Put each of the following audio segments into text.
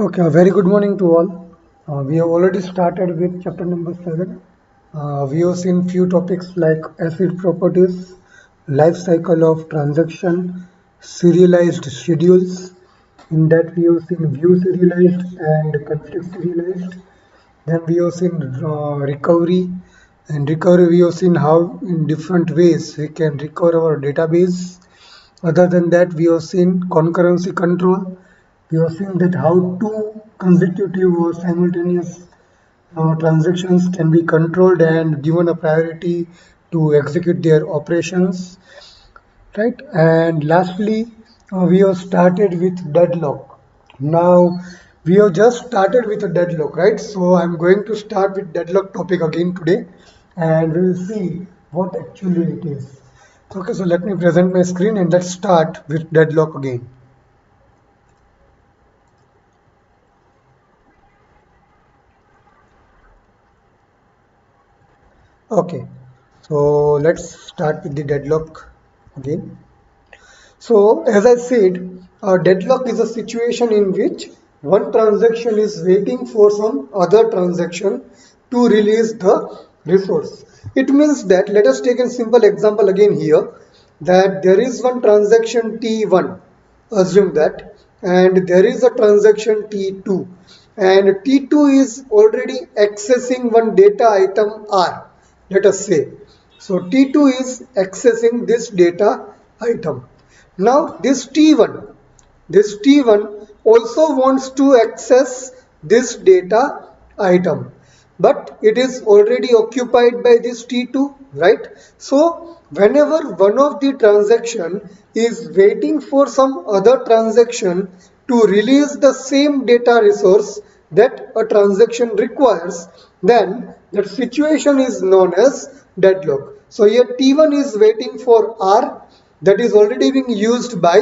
Okay, a very good morning to all. We have already started with chapter number 7. We have seen few topics like acid properties, life cycle of transaction, serialized schedules. In that we have seen view serialized and conflict serialized. Then we have seen recovery. And recovery we have seen how in different ways we can recover our database. Other than that, we have seen concurrency control. We have seen that how two consecutive or simultaneous transactions can be controlled and given a priority to execute their operations, right? And lastly, we have started with deadlock. Now, we have just started with a deadlock, right? So I'm going to start with deadlock topic again today, and we will see what actually it is. Okay, so let me present my screen and let's start with deadlock again. Okay, so let's start with the deadlock again. So, as I said, a deadlock is a situation in which one transaction is waiting for some other transaction to release the resource. It means that, let us take a simple example again here, that there is one transaction T1, assume that, and there is a transaction T2, and T2 is already accessing one data item R, let us say. So T2 is accessing this data item. Now this T1 also wants to access this data item, but it is already occupied by this T2, right? So whenever one of the transaction is waiting for some other transaction to release the same data resource that a transaction requires, then that situation is known as deadlock. So here T1 is waiting for R that is already being used by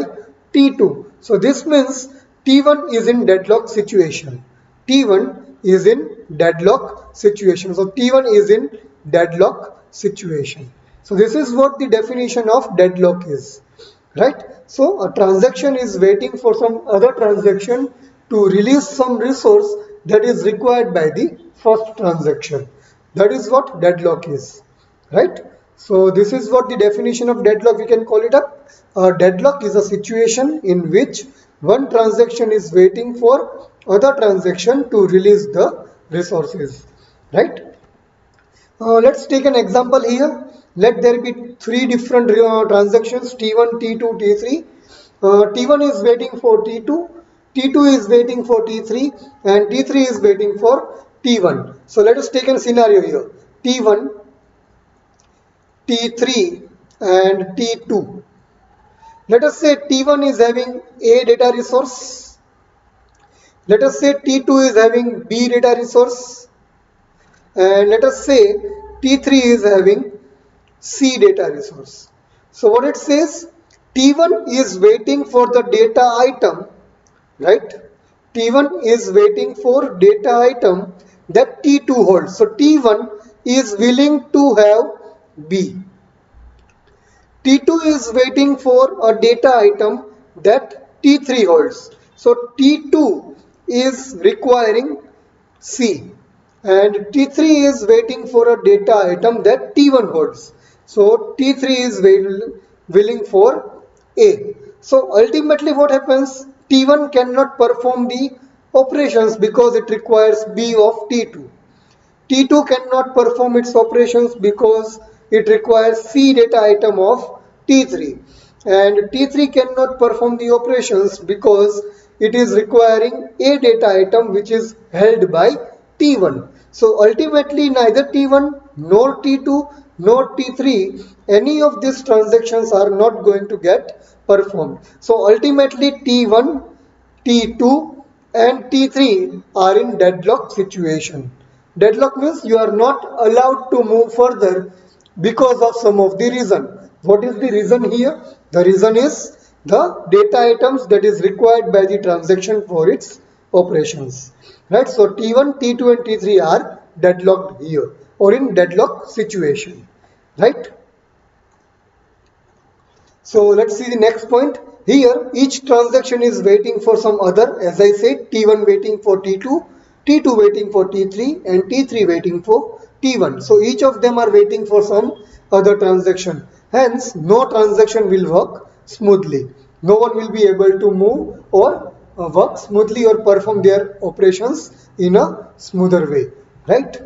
T2. So this means T1 is in deadlock situation. T1 is in deadlock situation. So T1 is in deadlock situation. So this is what the definition of deadlock is, right? So a transaction is waiting for some other transaction to release some resource that is required by the first transaction. That is what deadlock is, right? So this is what the definition of deadlock we can call it up. Deadlock is a situation in which one transaction is waiting for other transaction to release the resources, right? Let's take an example here. Let there be three different transactions T1, T2, T3. T1 is waiting for T2, T2 is waiting for T3, and T3 is waiting for T1. So let us take a scenario here. T1, T3 and T2. Let us say T1 is having A data resource. Let us say T2 is having B data resource. And let us say T3 is having C data resource. So what it says, T1 is waiting for the data item, right? T1 is waiting for data item that T2 holds. So T1 is willing to have B. T2 is waiting for a data item that T3 holds. So T2 is requiring C and T3 is waiting for a data item that T1 holds. So T3 is willing for A. So ultimately what happens? T1 cannot perform the operations because it requires B of T2. T2 cannot perform its operations because it requires C data item of T3, and T3 cannot perform the operations because it is requiring A data item which is held by T1. So ultimately neither T1 nor T2 nor T3, any of these transactions are not going to get performed. So ultimately T1, T2 and T3 are in deadlock situation. Deadlock means you are not allowed to move further because of some of the reason. What is the reason here? The reason is the data items that is required by the transaction for its operations. Right? So T1, T2 and T3 are deadlocked here or in deadlock situation. Right? So let's see the next point. Here each transaction is waiting for some other, as I said, T1 waiting for T2, T2 waiting for T3 and T3 waiting for T1. So each of them are waiting for some other transaction. Hence no transaction will work smoothly. No one will be able to move or work smoothly or perform their operations in a smoother way, right?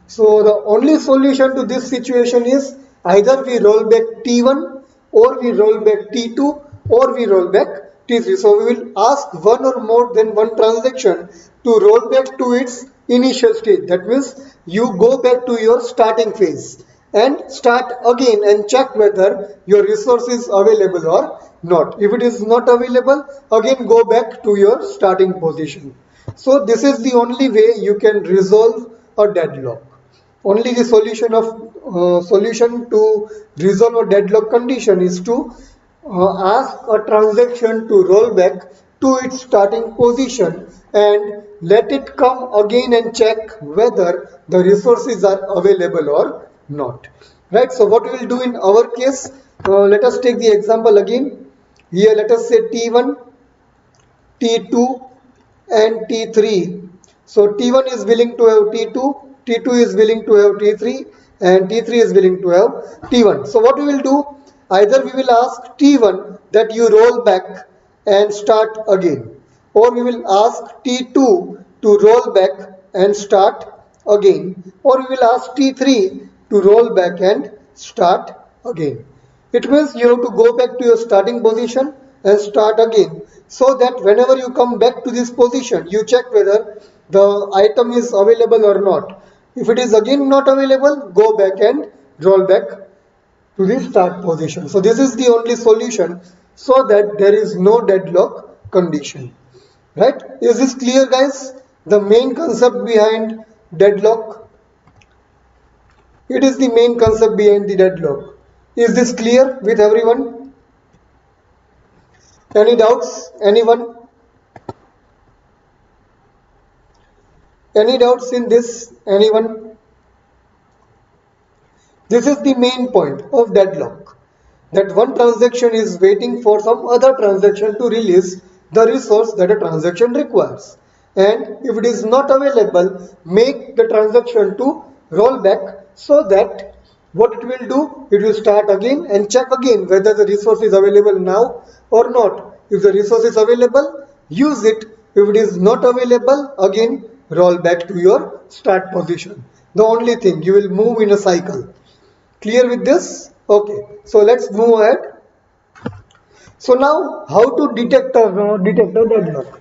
So the only solution to this situation is either we roll back T1 or we roll back T2 or we roll back T3. So we will ask one or more than one transaction to roll back to its initial state. That means you go back to your starting phase and start again and check whether your resource is available or not. If it is not available, again go back to your starting position. So this is the only way you can resolve a deadlock. Only the solution to resolve a deadlock condition is to ask a transaction to roll back to its starting position and let it come again and check whether the resources are available or not. Right. So what we will do in our case, let us take the example again. Here let us say T1, T2 and T3. So T1 is willing to have T2, T2 is willing to have T3 and T3 is willing to have T1. So what we will do, either we will ask T1 that you roll back and start again, or we will ask T2 to roll back and start again, or we will ask T3 to roll back and start again. It means you have to go back to your starting position and start again, so that whenever you come back to this position, you check whether the item is available or not. If it is again not available, go back and roll back to the start position. So this is the only solution, so that there is no deadlock condition. Right? Is this clear, guys? The main concept behind deadlock. It is the main concept behind the deadlock. Is this clear with everyone? Any doubts? Anyone? Any doubts in this? Anyone? This is the main point of deadlock. That one transaction is waiting for some other transaction to release the resource that a transaction requires. And if it is not available, make the transaction to roll back, so that what it will do, it will start again and check again whether the resource is available now or not. If the resource is available, use it. If it is not available, again roll back to your start position. The only thing, you will move in a cycle. Clear with this? Okay, so let's move ahead. So now, how to detect a deadlock?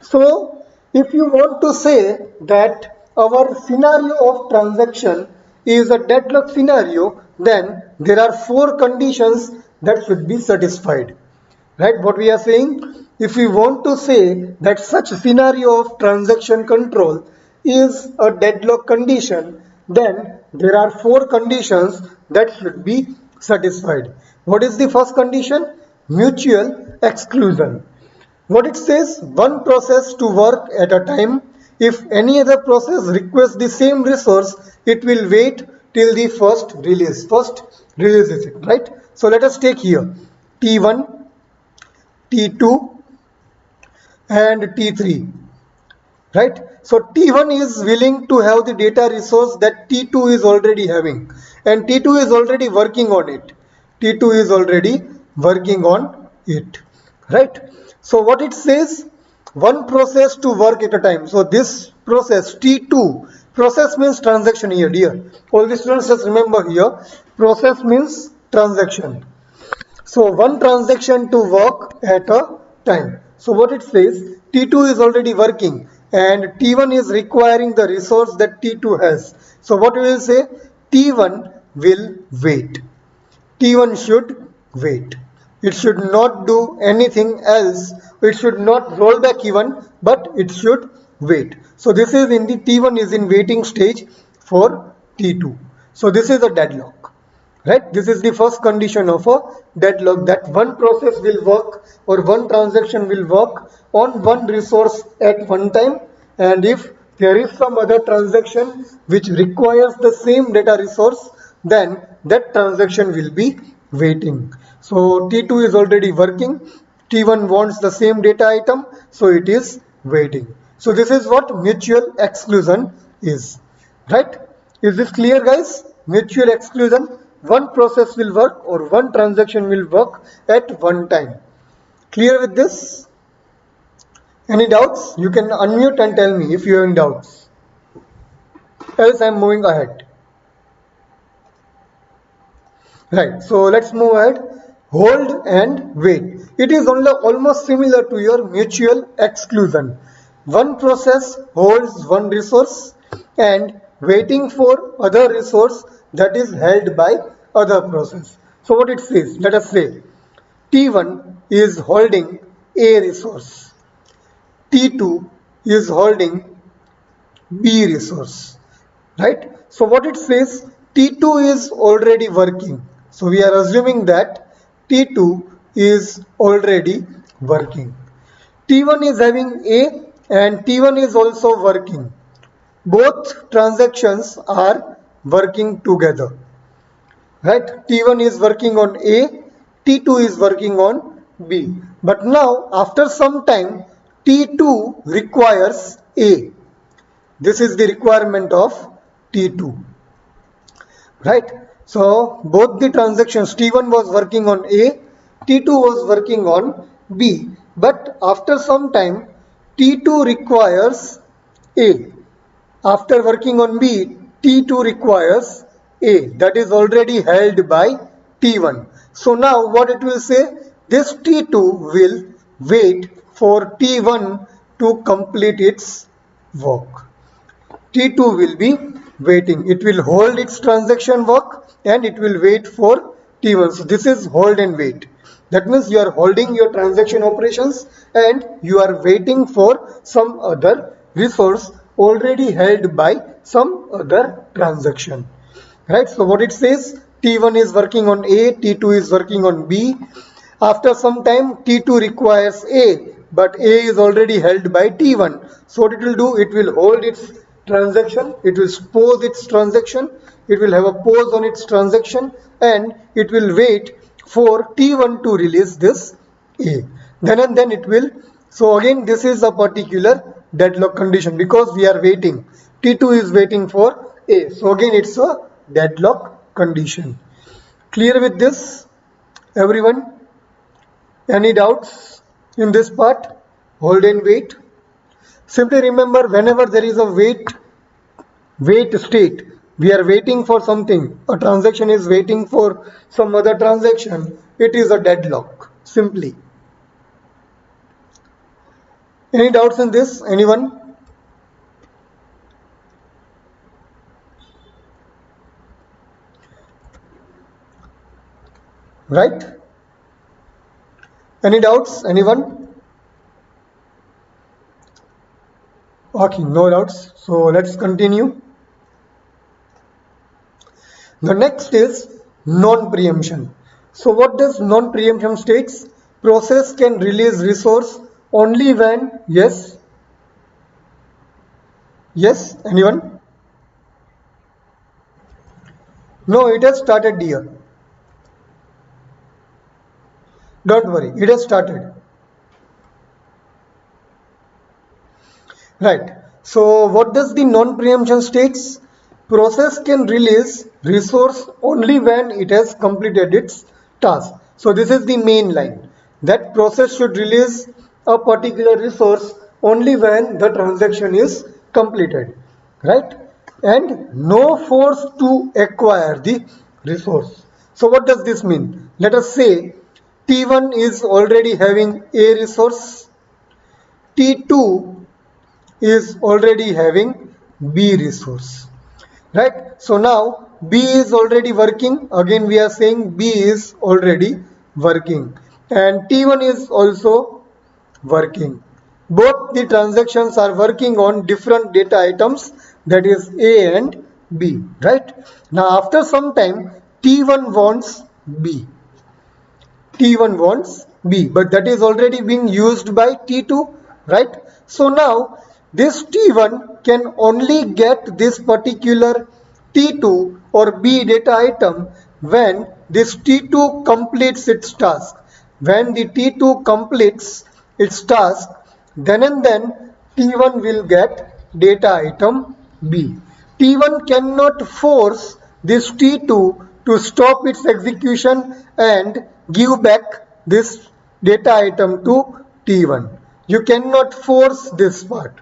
So if you want to say that our scenario of transaction is a deadlock scenario, then there are four conditions that should be satisfied. Right? What we are saying, if we want to say that such scenario of transaction control is a deadlock condition, then there are four conditions that should be satisfied. What is the first condition? Mutual exclusion. What it says, one process to work at a time. If any other process requests the same resource, it will wait till the first releases it, right? So let us take here T1, T2 and T3, right? So T1 is willing to have the data resource that T2 is already having, and T2 is already working on it. T2 is already working on it, right? So what it says, one process to work at a time. So this process T2, process means transaction here, dear. All the students just remember here, process means transaction. So one transaction to work at a time. So what it says, T2 is already working and T1 is requiring the resource that T2 has. So what we will say, T1 will wait. T1 should wait. It should not do anything else. It should not roll back even, but it should wait. So this is in the T1 is in waiting stage for T2. So this is a deadlock. Right? This is the first condition of a deadlock, that one process will work or one transaction will work on one resource at one time, and if there is some other transaction which requires the same data resource, then that transaction will be waiting. So T2 is already working, T1 wants the same data item, so it is waiting. So this is what mutual exclusion is, right? Is this clear, guys? Mutual exclusion, one process will work or one transaction will work at one time. Clear with this? Any doubts? You can unmute and tell me if you have any doubts. Else I am moving ahead. Right, so let's move ahead. Hold and wait. It is almost similar to your mutual exclusion. One process holds one resource and waiting for other resource that is held by other process. So what it says, let us say T1 is holding A resource, T2 is holding B resource, right? So what it says, T2 is already working. So we are assuming that T2 is already working. T1 is having A and T1 is also working. Both transactions are working together, right? T1 is working on A, T2 is working on B. But now after some time, T2 requires A. This is the requirement of T2, right? So both the transactions, T1 was working on A, T2 was working on B, but after some time T2 requires A. After working on B, T2 requires A, that is already held by T1. So now what it will say, this T2 will wait for T1 to complete its work. T2 will be waiting. It will hold its transaction work and it will wait for T1. So this is hold and wait. That means you are holding your transaction operations and you are waiting for some other resource already held by some other transaction. Right? So what it says, T1 is working on A, T2 is working on B. After some time, T2 requires A, but A is already held by T1. So what it will do, it will hold its transaction, it will pause its transaction, it will have a pause on its transaction and it will wait for T1 to release this A. Then and then it will, so again this is a particular deadlock condition because we are waiting. T2 is waiting for A. So again it's a deadlock condition. Clear with this, everyone? Any doubts in this part? Hold and wait. Simply remember, whenever there is a wait state, we are waiting for something, a transaction is waiting for some other transaction, it is a deadlock, simply. Any doubts in this? Anyone? Right? Any doubts? Anyone? Okay, no doubts. So let's continue. The next is non-preemption. So what does non-preemption states? Process can release resource only when, yes, anyone? No, it has started here. Don't worry, it has started. Right. So what does the non-preemption states? Process can release resource only when it has completed its task. So this is the main line, that process should release a particular resource only when the transaction is completed, right? And no force to acquire the resource. So what does this mean? Let us say T1 is already having a resource, T2 is already having B resource, right? So now B is already working. Again we are saying B is already working and T1 is also working. Both the transactions are working on different data items, that is A and B, right? Now after some time T1 wants B. T1 wants B, but that is already being used by T2, right? So now this T1 can only get this particular T2 or B data item when this T2 completes its task. when the T2 completes its task, then and then T1 will get data item B. T1 cannot force this T2 to stop its execution and give back this data item to T1. You cannot force this part.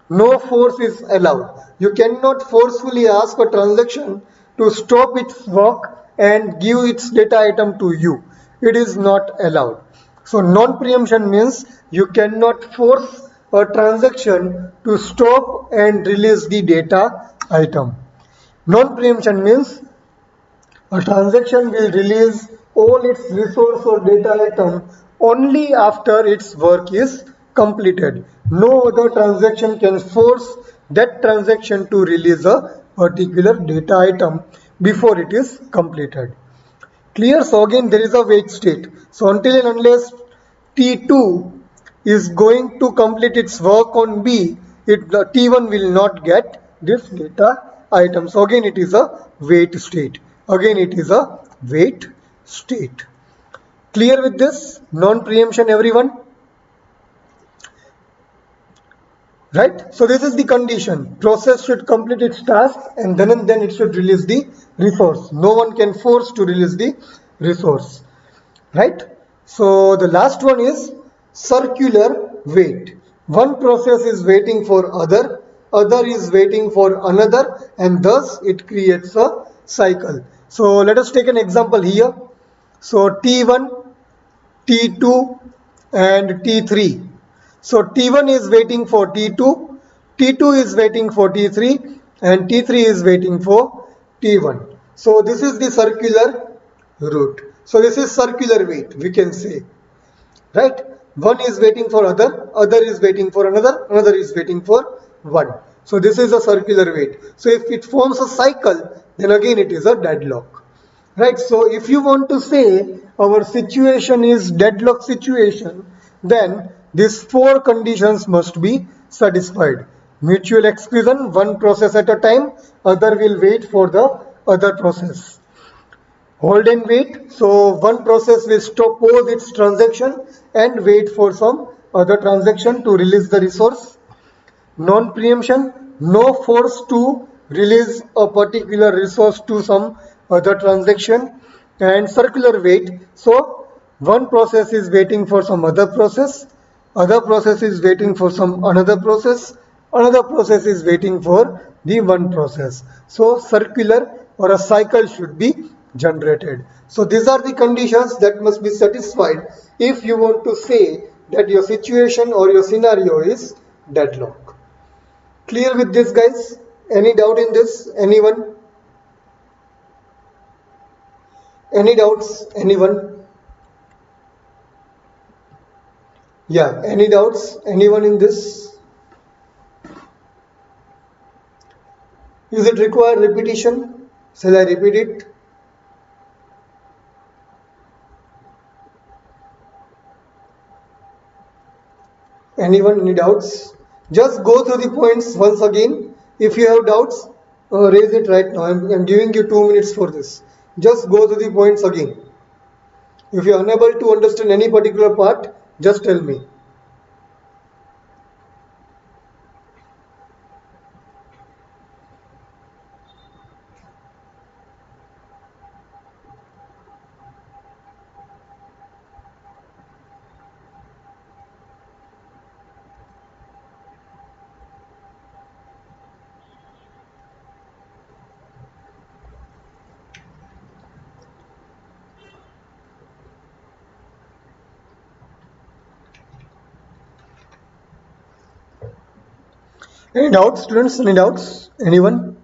No force is allowed. You cannot forcefully ask a transaction to stop its work and give its data item to you. It is not allowed. So non-preemption means you cannot force a transaction to stop and release the data item. Non-preemption means a transaction will release all its resource or data item only after its work is completed. No other transaction can force that transaction to release a particular data item before it is completed. Clear? So again there is a wait state. So until and unless T2 is going to complete its work on B, T1 will not get this data item. So again it is a wait state. Again it is a wait state. Clear with this? Non-preemption everyone? Right? So this is the condition. Process should complete its task and then it should release the resource. No one can force to release the resource. Right? So the last one is circular wait. One process is waiting for other is waiting for another, and thus it creates a cycle. So let us take an example here. So T1, T2 and T3. So T1 is waiting for T2, T2 is waiting for T3 and T3 is waiting for T1. So this is the circular route. So this is circular wait, we can say, right? One is waiting for other is waiting for another is waiting for one. So this is a circular wait. So if it forms a cycle, then again it is a deadlock. Right, so if you want to say our situation is deadlock situation, then these four conditions must be satisfied. Mutual exclusion, one process at a time, other will wait for the other process. Hold and wait, so one process will stop pause its transaction and wait for some other transaction to release the resource. Non-preemption, no force to release a particular resource to some other transaction. And circular wait, so one process is waiting for some other process is waiting for some another process is waiting for the one process. So circular or a cycle should be generated. So these are the conditions that must be satisfied if you want to say that your situation or your scenario is deadlock. Clear with this, guys? Any doubt in this? Anyone? Any doubts? Anyone? Yeah, any doubts? Anyone in this? Is it require repetition? Shall I repeat it? Anyone? Any doubts? Just go through the points once again. If you have doubts, raise it right now. I'm giving you 2 minutes for this. Just go through the points again. If you are unable to understand any particular part, just tell me. Any doubts, students? Any doubts? Anyone?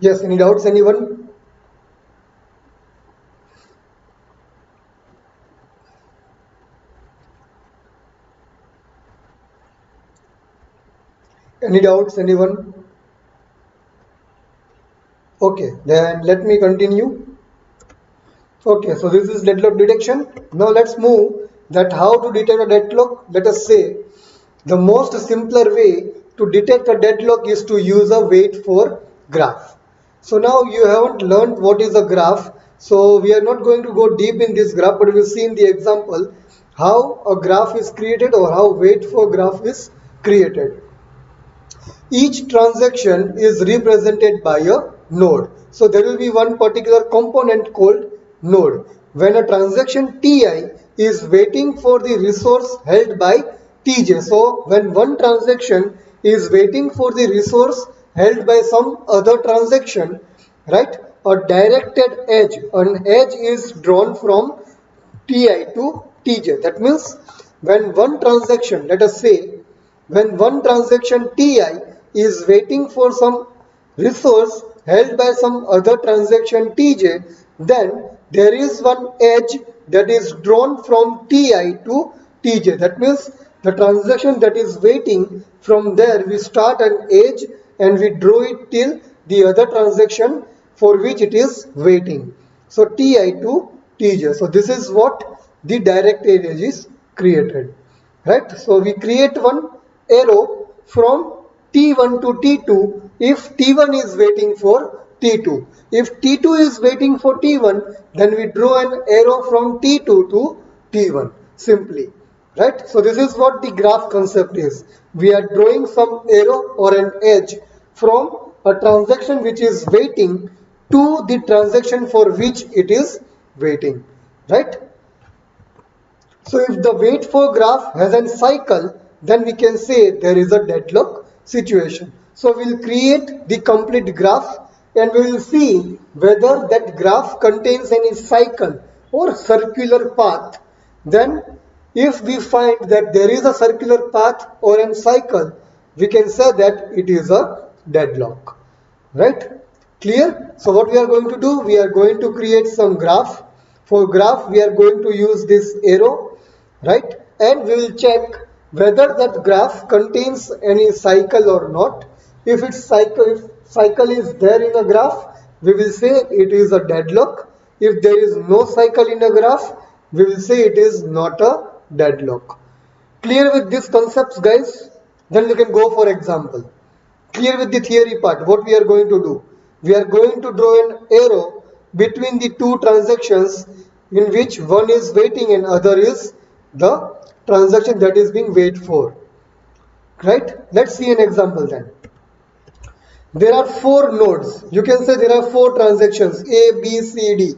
Yes, any doubts? Anyone? Any doubts? Anyone? Okay, then let me continue. Okay, so this is deadlock detection. Now let's move that how to detect a deadlock. Let us say the most simpler way to detect a deadlock is to use a wait for graph. So now you haven't learned what is a graph. So we are not going to go deep in this graph, but we'll see in the example how a graph is created or how wait for graph is created. Each transaction is represented by a node. So there will be one particular component called node. When a transaction Ti is waiting for the resource held by Tj. So when one transaction is waiting for the resource held by some other transaction, right? A directed edge, an edge is drawn from Ti to Tj. That means when one transaction, let us say, when one transaction Ti is waiting for some resource held by some other transaction Tj, then there is one edge that is drawn from Ti to Tj. That means the transaction that is waiting, from there we start an edge and we draw it till the other transaction for which it is waiting. So Ti to Tj. So this is what the direct edge is created. Right? So we create one arrow from T1 to T2 if T1 is waiting for T2. If T2 is waiting for T1, then we draw an arrow from T2 to T1 simply. Right? So this is what the graph concept is. We are drawing some arrow or an edge from a transaction which is waiting to the transaction for which it is waiting. Right? So if the wait for graph has a cycle, then we can say there is a deadlock situation. So we'll create the complete graph and we will see whether that graph contains any cycle or circular path. Then if we find that there is a circular path or a cycle, we can say that it is a deadlock. Right? Clear? So what we are going to do, we are going to create some graph. For graph, we are going to use this arrow, right? And we will check whether that graph contains any cycle or not. If cycle is there in a graph, we will say it is a deadlock. If there is no cycle in a graph, we will say it is not a deadlock. Clear with these concepts, guys? Then we can go for example. Clear with the theory part, what we are going to do? We are going to draw an arrow between the two transactions in which one is waiting and other is the transaction that is being waited for. Right? Let's see an example then. There are four nodes. You can say there are four transactions A, B, C, D.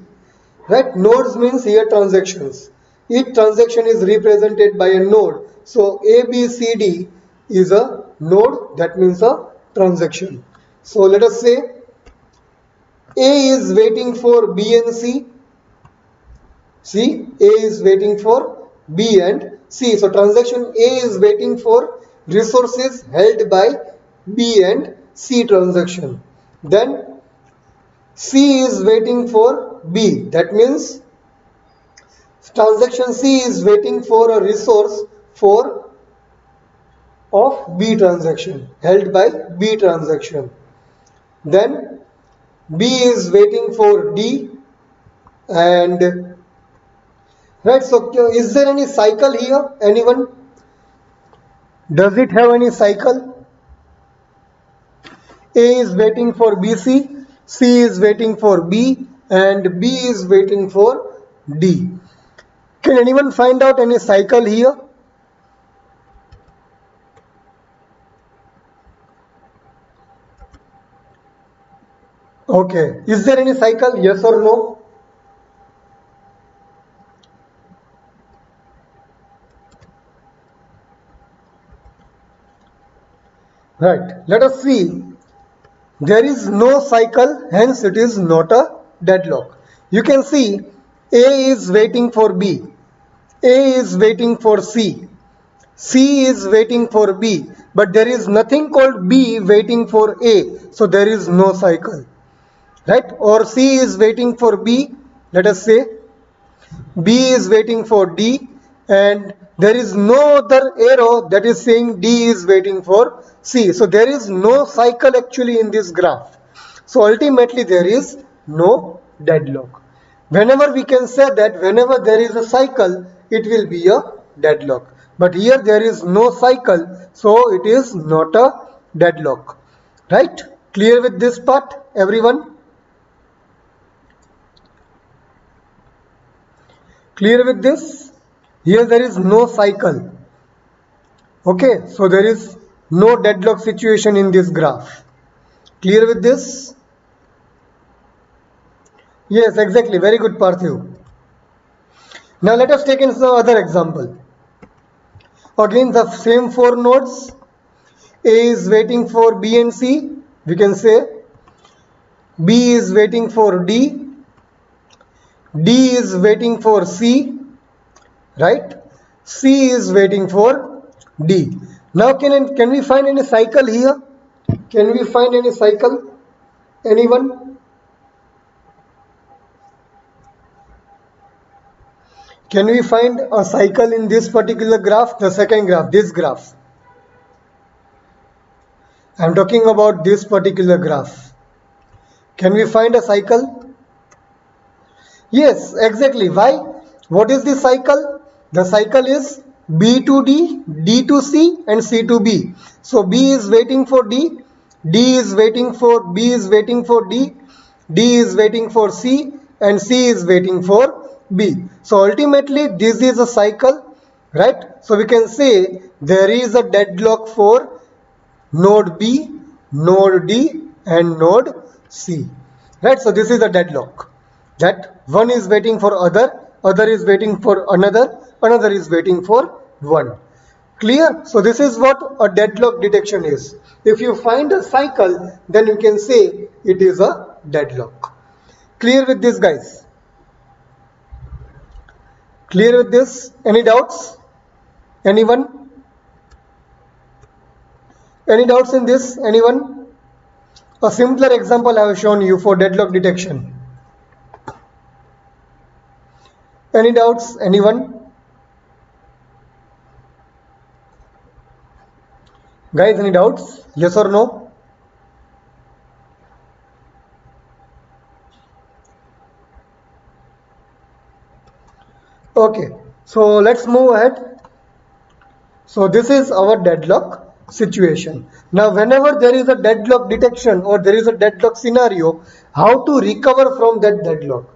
Right? Nodes means here transactions. Each transaction is represented by a node. So A, B, C, D is a node, that means a transaction. So let us say A is waiting for B and C. See, A is waiting for B and C. So transaction A is waiting for resources held by B and C transaction. Then C is waiting for B. That means transaction C is waiting for a resource for of B transaction held by B transaction. Then B is waiting for D and right. So is there any cycle here? Anyone? Does it have any cycle? A is waiting for BC, C is waiting for B and B is waiting for D. Can anyone find out any cycle here? Okay. Is there any cycle? Yes or no? Right. Let us see. There is no cycle, hence it is not a deadlock. You can see A is waiting for B, A is waiting for C, C is waiting for B, but there is nothing called B waiting for A, so there is no cycle. Right? Or C is waiting for B, let us say B is waiting for D and there is no other arrow that is saying D is waiting for C. So there is no cycle actually in this graph. So ultimately there is no deadlock. Whenever we can say that whenever there is a cycle, it will be a deadlock. But here there is no cycle, so it is not a deadlock. Right? Clear with this part, everyone? Clear with this? Here there is no cycle. Okay, so there is no deadlock situation in this graph. Clear with this? Yes, exactly. Very good, Parthiv. Now let us take in some other example. Again, the same four nodes. A is waiting for B and C. We can say B is waiting for D. D is waiting for C. Right? C is waiting for D. Now can we find any cycle here? Can we find any cycle? Anyone? Can we find a cycle in this particular graph? The second graph, this graph. I am talking about this particular graph. Can we find a cycle? Yes, exactly. Why? What is the cycle? The cycle is B to D, D to C and C to B. So B is waiting for D, D is waiting for B is waiting for D, D is waiting for C and C is waiting for B. So ultimately this is a cycle, right? So we can say there is a deadlock for node B, node D and node C. Right? So this is a deadlock. That one is waiting for other is waiting for another is waiting for one. Clear? So this is what a deadlock detection is. If you find a cycle, then you can say it is a deadlock. Clear with this, guys? Clear with this? Any doubts? Anyone? Any doubts in this? Anyone? A simpler example I have shown you for deadlock detection. Any doubts? Anyone? Guys, any doubts? Yes or no? Okay, so let's move ahead. So this is our deadlock situation. Now whenever there is a deadlock detection or there is a deadlock scenario, how to recover from that deadlock?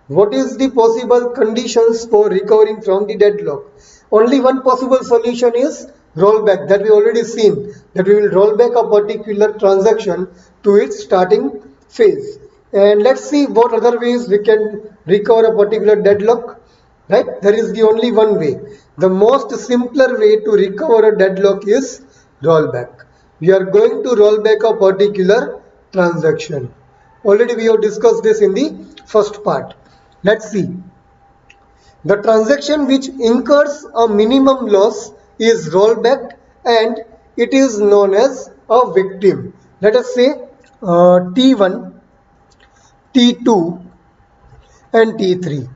What is the possible conditions for recovering from the deadlock? Only one possible solution is rollback, that we already seen, that we will roll back a particular transaction to its starting phase. And let's see what other ways we can recover a particular deadlock. Right? There is the only one way. The most simpler way to recover a deadlock is rollback. We are going to roll back a particular transaction. Already we have discussed this in the first part. Let's see. The transaction which incurs a minimum loss is rollback and it is known as a victim. Let us say T1, T2 and T3.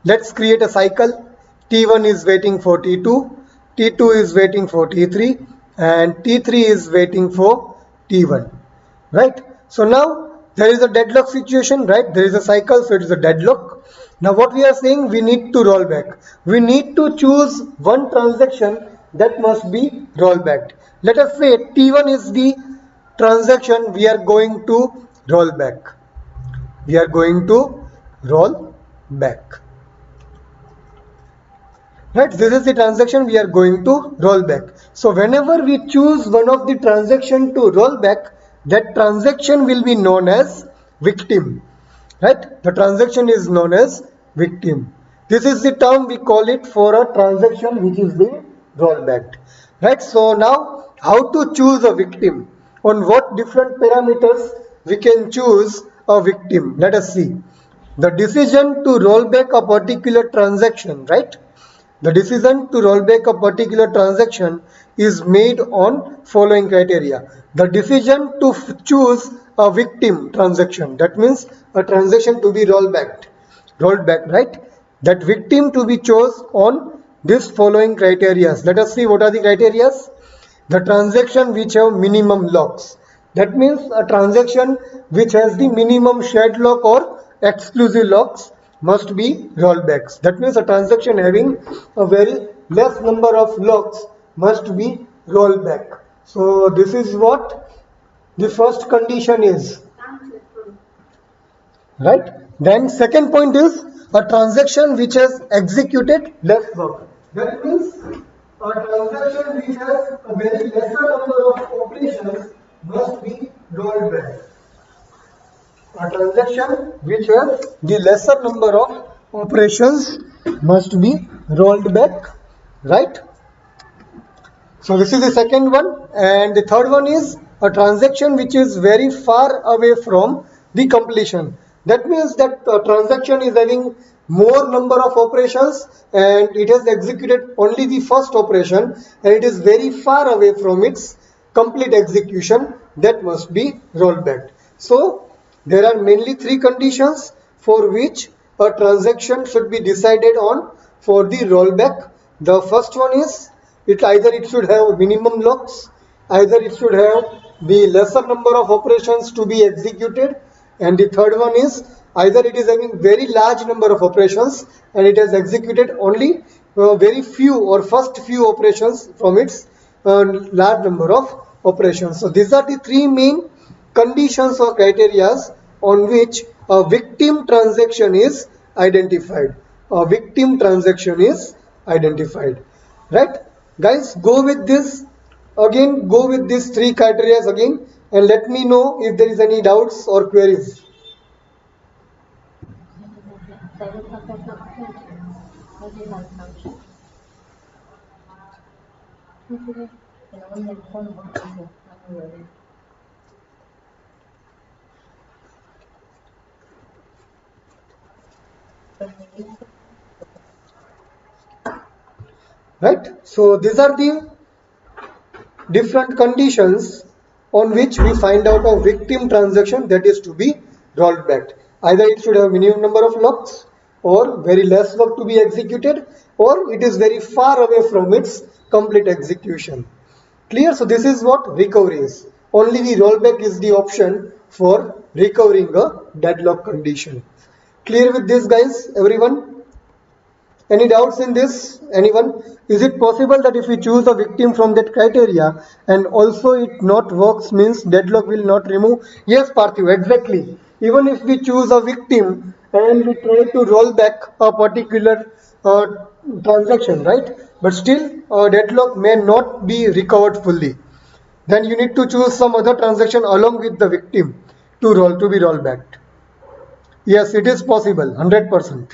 Let's create a cycle. T1 is waiting for T2, T2 is waiting for T3 and T3 is waiting for T1. Right? So now there is a deadlock situation, right? There is a cycle, so it is a deadlock. Now what we are saying, we need to roll back. We need to choose one transaction that must be rollbacked. Let us say T1 is the transaction we are going to roll back. We are going to roll back. Right, this is the transaction we are going to roll back. So whenever we choose one of the transaction to roll back, that transaction will be known as victim. Right, the transaction is known as victim. This is the term we call it for a transaction which is being rollbacked. Right, so now how to choose a victim? On what different parameters we can choose a victim? Let us see. The decision to roll back a particular transaction, right? The decision to roll back a particular transaction is made on following criteria. The decision to choose a victim transaction, that means a transaction to be rolled back, right? That victim to be chose on this following criteria. Let us see what are the criteria. The transaction which have minimum locks. That means a transaction which has the minimum shared lock or exclusive locks. must be rollbacks. That means a transaction having a very less number of locks must be rolled back. So this is what the first condition is, right? Then second point is a transaction which has executed less work. That means a transaction which has a very lesser number of operations must be rolled back. A transaction which has the lesser number of operations must be rolled back, right? So this is the second one, and the third one is a transaction which is very far away from the completion. That means that a transaction is having more number of operations and it has executed only the first operation and it is very far away from its complete execution, that must be rolled back. So there are mainly three conditions for which a transaction should be decided on for the rollback. The first one is it should have minimum locks, either it should have the lesser number of operations to be executed, and the third one is either it is having very large number of operations and it has executed only very few or first few operations from its large number of operations. So these are the three main conditions or criteria on which a victim transaction is identified. A victim transaction is identified, right? Guys, go with this again, go with these three criteria again and let me know if there is any doubts or queries. Right? So these are the different conditions on which we find out a victim transaction that is to be rolled back. Either it should have minimum number of locks or very less work to be executed or it is very far away from its complete execution. Clear? So this is what recovery is. Only the rollback is the option for recovering a deadlock condition. Clear with this, guys? Everyone? Any doubts in this? Anyone? Is it possible that if we choose a victim from that criteria and also it not works means deadlock will not remove? Yes, Parthiv, exactly. Even if we choose a victim and we try to roll back a particular transaction, right? But still deadlock may not be recovered fully. Then you need to choose some other transaction along with the victim to be rolled back. Yes, it is possible, 100%.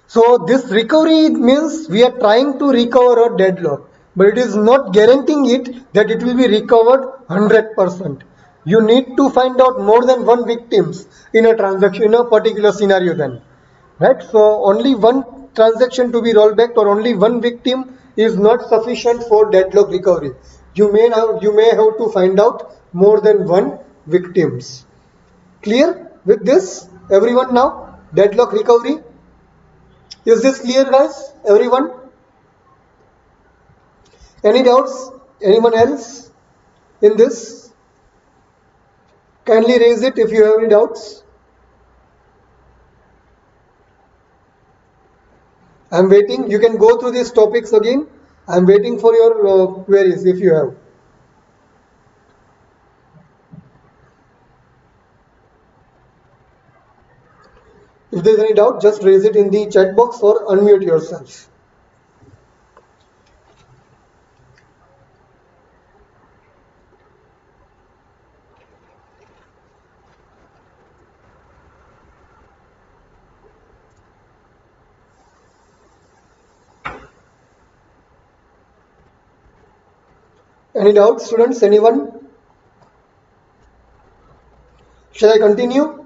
So this recovery means we are trying to recover a deadlock, but it is not guaranteeing it that it will be recovered 100%. You need to find out more than one victims in a transaction, in a particular scenario then, right? So only one transaction to be rolled back or only one victim is not sufficient for deadlock recovery. You may have to find out more than one victims. Clear with this, everyone now? Deadlock recovery. Is this clear, guys? Everyone? Any doubts? Anyone else in this? Kindly raise it if you have any doubts. I'm waiting. You can go through these topics again. I'm waiting for your queries if you have. If there's any doubt, just raise it in the chat box or unmute yourself. Any doubts, students? Anyone? Shall I continue?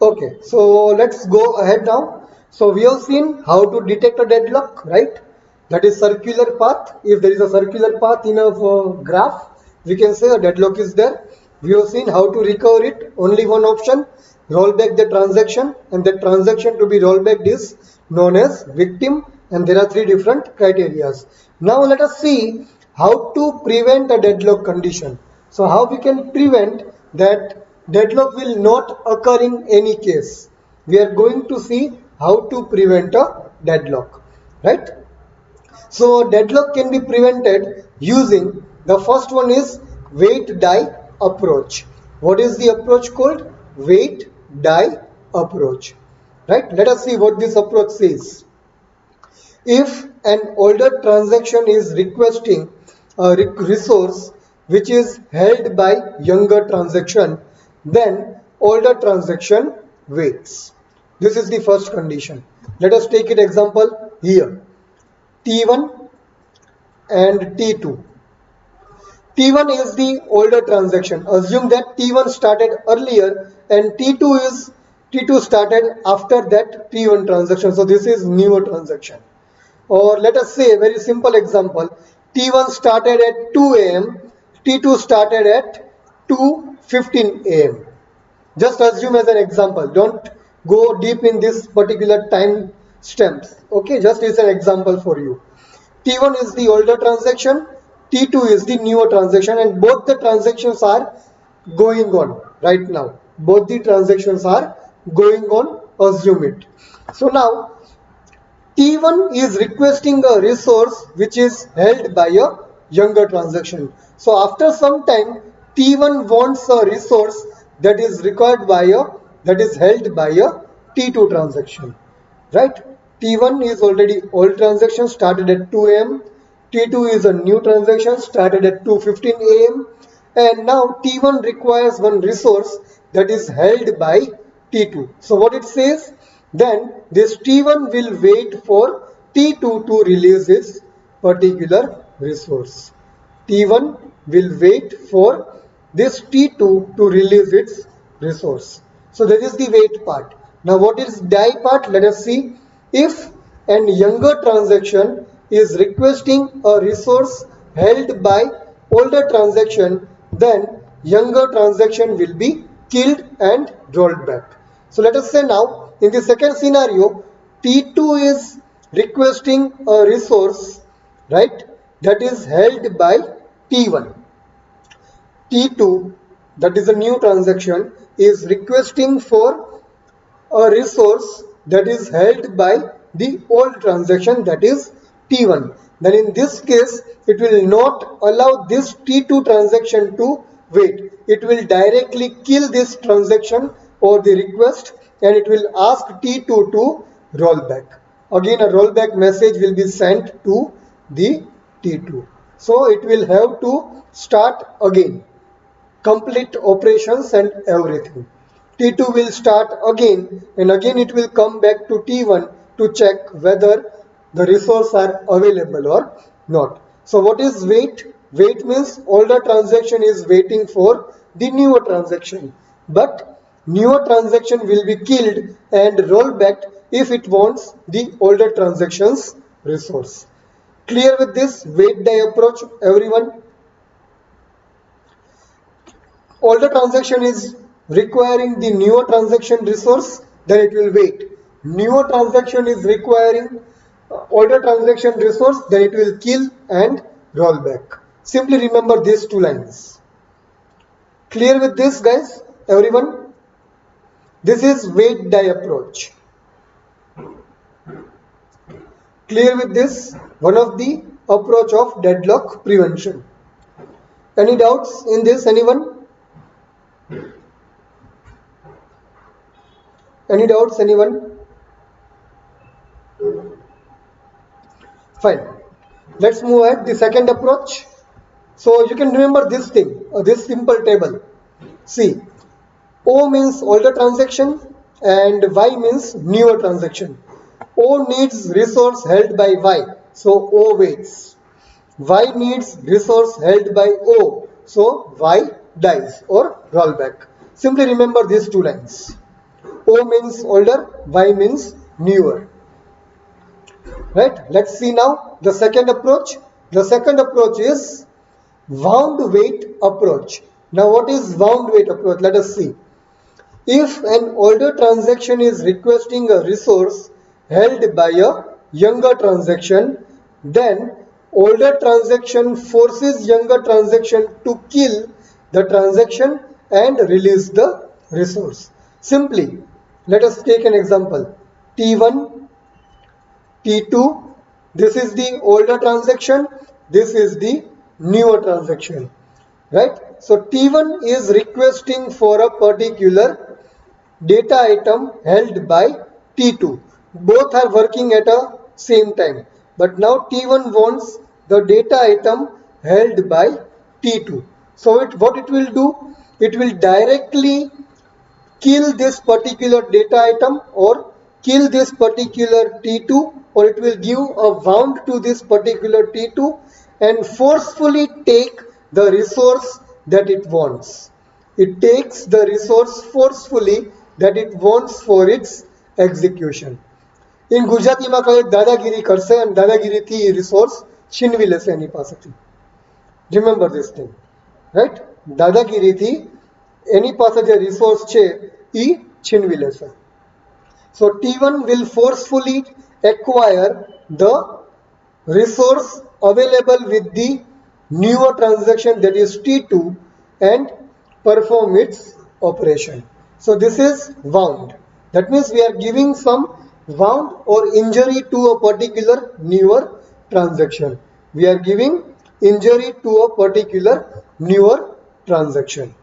Okay, so let's go ahead now. So we have seen how to detect a deadlock, right? That is circular path. If there is a circular path in a graph, we can say a deadlock is there. We have seen how to recover it. Only one option, roll back the transaction, and the transaction to be rolled back is known as victim, and there are three different criteria. Now let us see how to prevent a deadlock condition. So how we can prevent that deadlock will not occur in any case. We are going to see how to prevent a deadlock, right? So deadlock can be prevented using, the first one is wait die approach. What is the approach called? Wait die approach. Right? Let us see what this approach says. If an older transaction is requesting a resource which is held by younger transaction, then older transaction waits. This is the first condition. Let us take an example here. T1 and T2. T1 is the older transaction. Assume that T1 started earlier and T2 started after that T1 transaction. So this is newer transaction. Or let us say a very simple example. T1 started at 2 a.m. T2 started at 2:15 a.m. Just assume as an example. Don't go deep in this particular time stamps. Okay, just as an example for you. T1 is the older transaction, T2 is the newer transaction, and both the transactions are going on right now. Both the transactions are going on, assume it. So now T1 is requesting a resource which is held by a younger transaction. So after some time, T1 wants a resource that is required by that is held by a T2 transaction. Right? T1 is already old transaction started at 2 a.m. T2 is a new transaction started at 2:15 a.m. And now T1 requires one resource that is held by T2. So what it says? Then this T1 will wait for T2 to release its particular resource. T1 will wait for this T2 to release its resource. So that is the wait part. Now what is die part? Let us see. If an younger transaction is requesting a resource held by older transaction, then younger transaction will be killed and rolled back. So let us say now in the second scenario, T2 is requesting a resource, right, that is held by T1. T2, that is a new transaction, is requesting for a resource that is held by the old transaction, that is T1. Then in this case, it will not allow this T2 transaction to wait. It will directly kill this transaction or the request, and it will ask T2 to roll back. Again, a rollback message will be sent to the T2. So it will have to start again, complete operations and everything. T2 will start again, and again it will come back to T1 to check whether the resources are available or not. So what is wait? Wait means older transaction is waiting for the newer transaction, but newer transaction will be killed and rolled back if it wants the older transaction's resource. Clear with this wait die approach, everyone? Older transaction is requiring the newer transaction resource, then it will wait. Newer transaction is requiring older transaction resource, then it will kill and roll back. Simply remember these two lines. Clear with this, guys? Everyone? This is wait die approach. Clear with this? One of the approach of deadlock prevention. Any doubts in this, anyone? Any doubts, anyone? Fine. Let's move at the second approach. So you can remember this thing, this simple table. See, O means older transaction and Y means newer transaction. O needs resource held by Y, so O waits. Y needs resource held by O, so Y dies or rollback. Simply remember these two lines. O means older, Y means newer. Right? Let's see now the second approach. The second approach is wound wait approach. Now what is wound wait approach? Let us see. If an older transaction is requesting a resource held by a younger transaction, then older transaction forces younger transaction to kill the transaction and release the resource. Simply, let us take an example. T1, T2, this is the older transaction, this is the newer transaction, right? So T1 is requesting for a particular data item held by T2. Both are working at a same time. But now T1 wants the data item held by T2. So what it will do? It will directly kill this particular data item or kill this particular T2, or it will give a wound to this particular T2 and forcefully take the resource that it wants. It takes the resource forcefully that it wants for its execution. In ગુજરાતીમાં કહે દાદાગીરી કરશે અને દાદાગીરીથી resource છીનવી લેશે એની પાસેથી. Remember this thing, right? દાદાગીરીથી એની પાસે જે રિસોર્સ છે એ છીનવી લેશે. So T1 will forcefully acquire the resource available with the newer transaction, that is T2, and perform its operation. So this is wound. That means we are giving some wound or injury to a particular newer transaction. We are giving injury to a particular newer transaction.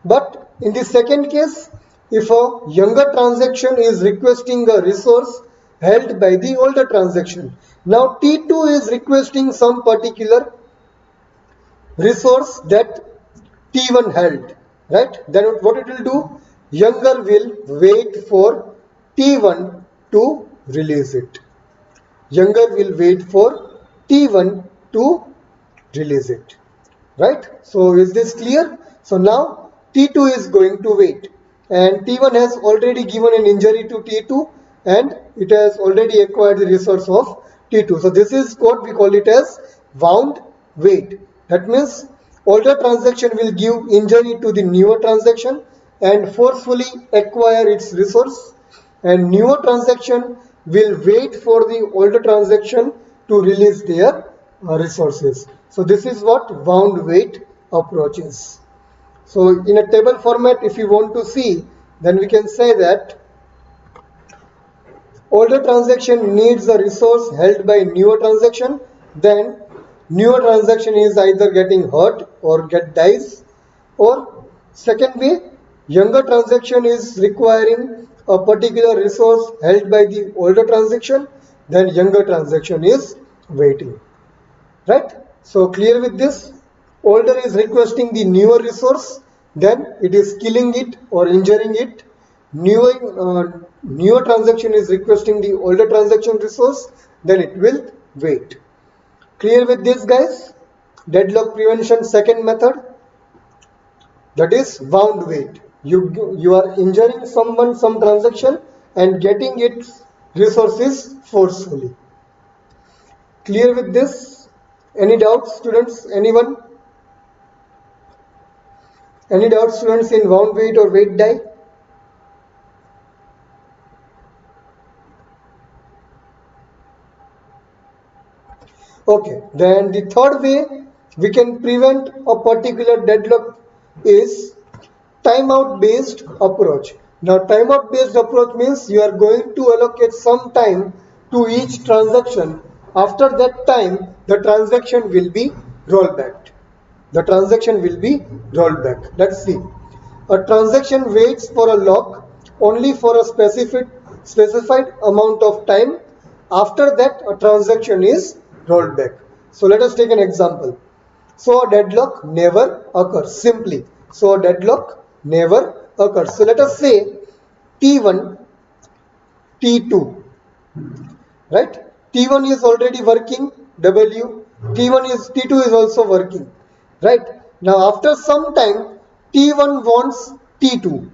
But in the second case, if a younger transaction is requesting a resource held by the older transaction, now T2 is requesting some particular resource that T1 held, right? Then what it will do? Younger will wait for T1 to release it. Younger will wait for T1 to release it, right? So is this clear? So now T2 is going to wait, and T1 has already given an injury to T2 and it has already acquired the resource of T2. So this is what we call it as wound wait. That means older transaction will give injury to the newer transaction and forcefully acquire its resource, and newer transaction will wait for the older transaction to release their resources. So this is what wound wait approach is. So in a table format, if you want to see, then we can say that older transaction needs a resource held by newer transaction, then newer transaction is either getting hurt or dies, or second way, younger transaction is requiring a particular resource held by the older transaction, then younger transaction is waiting, right? So clear with this? Older is requesting the newer resource, then it is killing it or injuring it. Newer transaction is requesting the older transaction resource, then it will wait. Clear with this, guys? Deadlock prevention second method, that is wound wait. You are injuring someone, some transaction, and getting its resources forcefully. Clear with this? Any doubts, students? Anyone? Any doubts, students, in wound wait or wait die? Okay, then the third way we can prevent a particular deadlock is timeout based approach. Now timeout based approach means you are going to allocate some time to each transaction. After that time, the transaction will be rolled back. The transaction will be rolled back. Let's see. A transaction waits for a lock only for a specified amount of time. After that, a transaction is rolled back. So let us take an example. So a deadlock never occurs. Simply, so a deadlock never occurs. So let us say T1, T2, right? T1 is already working, T2 is also working, right? Now after some time, T1 wants T2.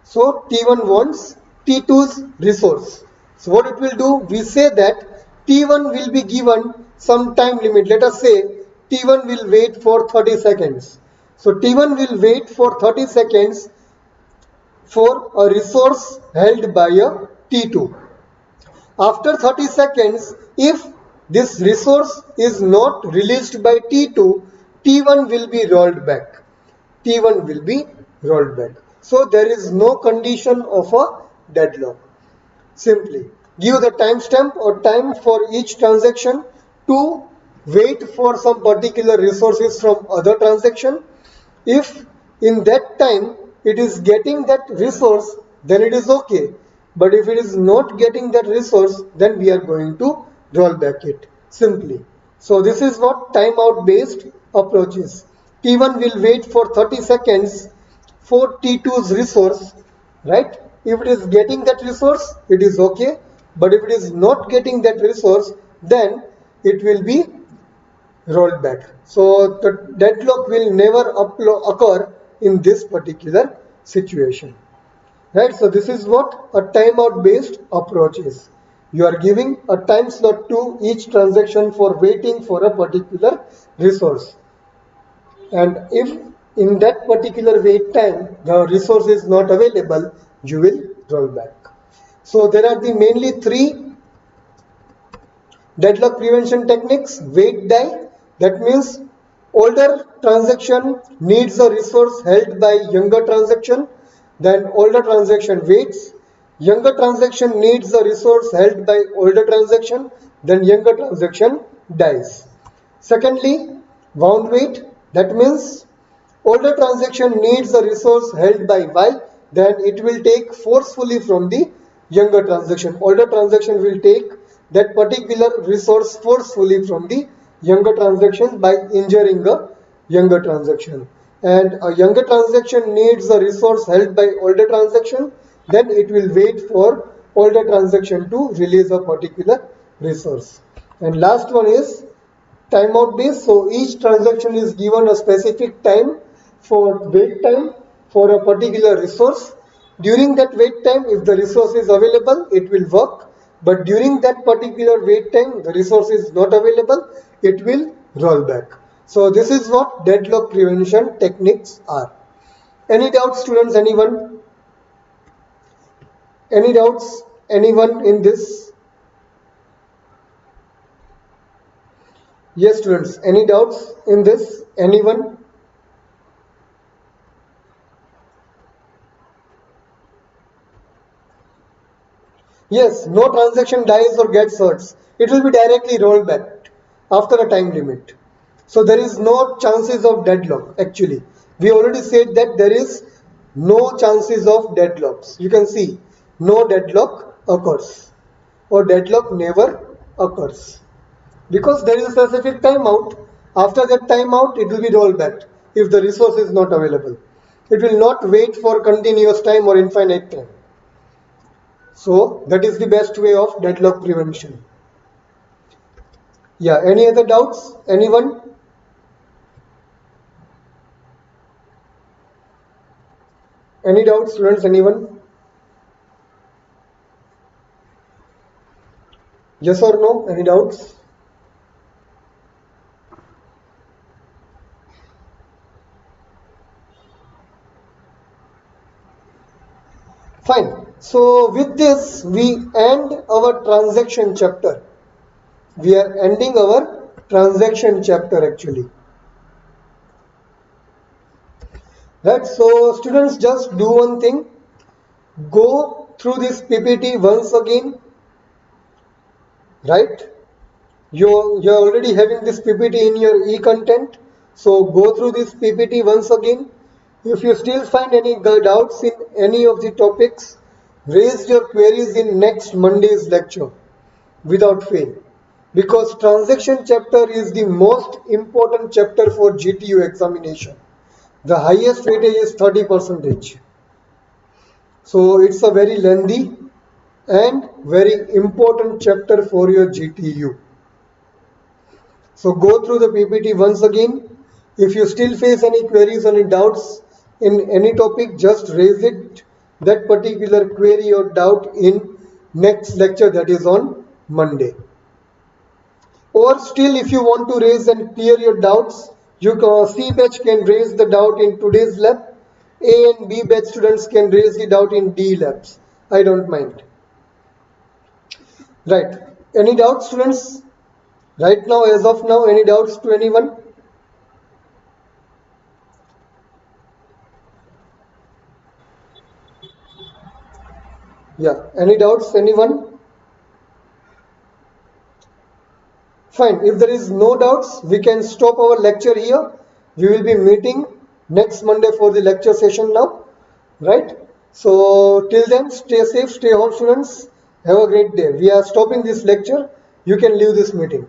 So T1 wants T2's resource. So what it will do? We say that T1 will be given some time limit. Let us say T1 will wait for 30 seconds. So T1 will wait for 30 seconds for a resource held by a T2. After 30 seconds, if this resource is not released by T2, T1 will be rolled back. T1 will be rolled back. So there is no condition of a deadlock. Simply give the timestamp or time for each transaction to wait for some particular resources from other transaction. If in that time it is getting that resource, then it is okay. But if it is not getting that resource, then we are going to roll back it simply. So this is what timeout based approach is. T1 will wait for 30 seconds for T2's resource, right? If it is getting that resource, it is okay. But if it is not getting that resource, then it will be rolled back. So the deadlock will never occur in this particular situation. Right? So this is what a timeout based approach is. You are giving a time slot to each transaction for waiting for a particular resource. And if in that particular wait time the resource is not available, you will roll back. So there are the mainly three deadlock prevention techniques. Wait die, that means older transaction needs a resource held by younger transaction, then older transaction waits. Younger transaction needs a resource held by older transaction, then younger transaction dies. Secondly, wound wait, that means older transaction needs a resource held by Y, then it will take forcefully from the younger transaction. Older transaction will take that particular resource forcefully from the younger transaction by injuring a younger transaction. And a younger transaction needs a resource held by older transaction, then it will wait for older transaction to release a particular resource. And last one is timeout based. So each transaction is given a specific time for wait time for a particular resource. During that wait time, if the resource is available, it will work. But during that particular wait time, the resource is not available, it will roll back. So this is what deadlock prevention techniques are. Any doubts, students? Anyone? Any doubts? Anyone in this? Yes, students. Any doubts in this? Anyone? Yes, no transaction dies or gets hurt. It will be directly rolled back after a time limit. So there is no chances of deadlock actually. We already said that there is no chances of deadlocks. You can see no deadlock occurs or deadlock never occurs because there is a specific timeout. After that timeout, it will be rolled back if the resource is not available. It will not wait for continuous time or infinite time. So that is the best way of deadlock prevention. Yeah, any other doubts? Anyone? Any doubts, students? Anyone? Yes or no? Any doubts? Fine. So with this, we end our transaction chapter. We are ending our transaction chapter actually. Right. So students, just do one thing. Go through this PPT once again. Right. You're already having this PPT in your e-content. So go through this PPT once again. If you still find any doubts in any of the topics, raise your queries in next Monday's lecture without fail. Because transaction chapter is the most important chapter for GTU examination. The highest weightage is 30%. So it's a very lengthy and very important chapter for your GTU. So go through the PPT once again. If you still face any queries, any doubts in any topic, just raise it, that particular query or doubt in next lecture, that is on Monday. Or still, if you want to raise and clear your doubts, C batch can raise the doubt in today's lab. A and B batch students can raise the doubt in D labs. I don't mind. Right. Any doubts, students? Right now, as of now, any doubts to anyone? Yeah, any doubts, anyone? Fine, if there is no doubts, we can stop our lecture here. We will be meeting next Monday for the lecture session now, right? So till then, stay safe, stay home, students. Have a great day. We are stopping this lecture. You can leave this meeting.